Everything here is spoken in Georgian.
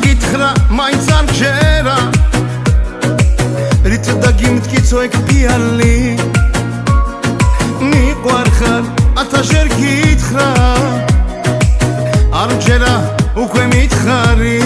გითხრა მაინც არ გჯერა რით დაგიმტკიცო ეგ პიალი მიყვარხარ ათაშერ გითხრა არ გჯერა უკვე მითხარი